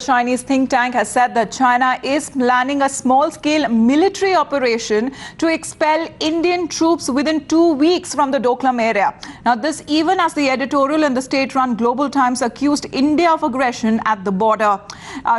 Chinese think tank has said that China is planning a small-scale military operation to expel Indian troops within 2 weeks from the Doklam area. Now, this even as the editorial in the state-run Global Times accused India of aggression at the border.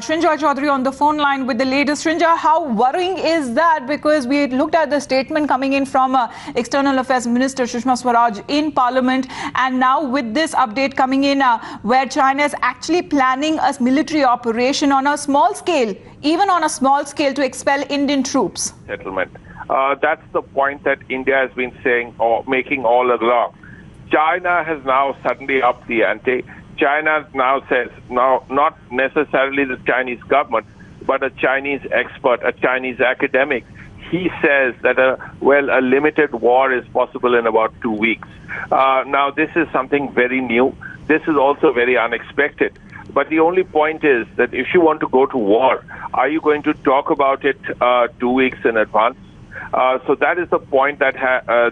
Srinjoy Chaudhary on the phone line with the latest. Srinjoy, how worrying is that? Because we looked at the statement coming in from External Affairs Minister Sushma Swaraj in Parliament, and now with this update coming in where China is actually planning a military operation on a small scale, even on a small scale, to expel Indian troops. Settlement. That's the point that India has been saying or making all along. China has now suddenly upped the ante. China now says, now not necessarily the Chinese government, but a Chinese expert, a Chinese academic. He says that a limited war is possible in about 2 weeks. Now, this is something very new. This is also very unexpected. But the only point is that if you want to go to war, are you going to talk about it 2 weeks in advance? So that is the point that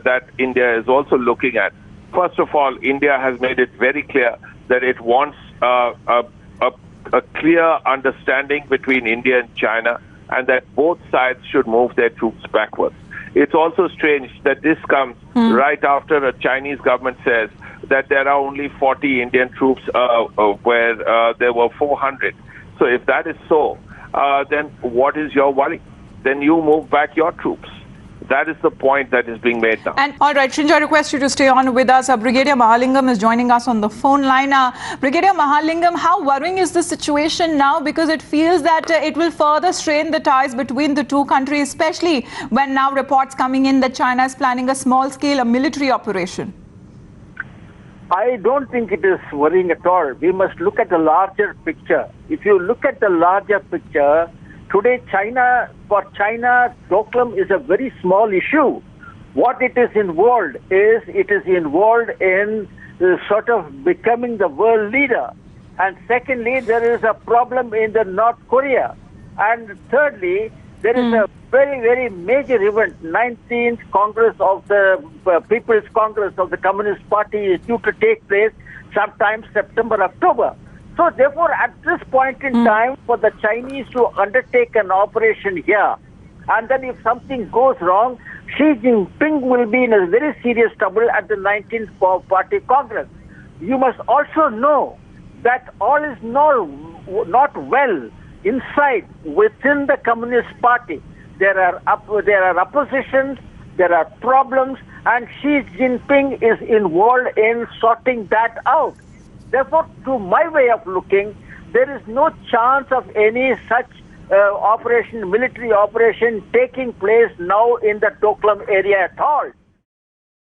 that India is also looking at. First of all, India has made it very clear that it wants a clear understanding between India and China, and that both sides should move their troops backwards. It's also strange that this comes right after a Chinese government says that there are only 40 Indian troops where there were 400. So if that is so, then what is your worry? Then you move back your troops. That is the point that is being made now. And all right, Srinjoy, I request you to stay on with us. Brigadier Mahalingam is joining us on the phone line. Brigadier Mahalingam, how worrying is the situation now? Because it feels that it will further strain the ties between the two countries, especially when now reports coming in that China is planning a small-scale military operation. I don't think it is worrying at all. We must look at the larger picture. If you look at the larger picture, today, for China, Doklam is a very small issue. What it is involved in sort of becoming the world leader. And secondly, there is a problem in the North Korea. And thirdly, there is a very, very major event. 19th Congress of the People's Congress of the Communist Party is due to take place sometime September, October. So therefore, at this point in time, for the Chinese to undertake an operation here, and then if something goes wrong, Xi Jinping will be in a very serious trouble at the 19th Party Congress. You must also know that all is not well inside, within the Communist Party. There are oppositions, there are problems, and Xi Jinping is involved in sorting that out. Therefore, to my way of looking, there is no chance of any such military operation taking place now in the Doklam area at all.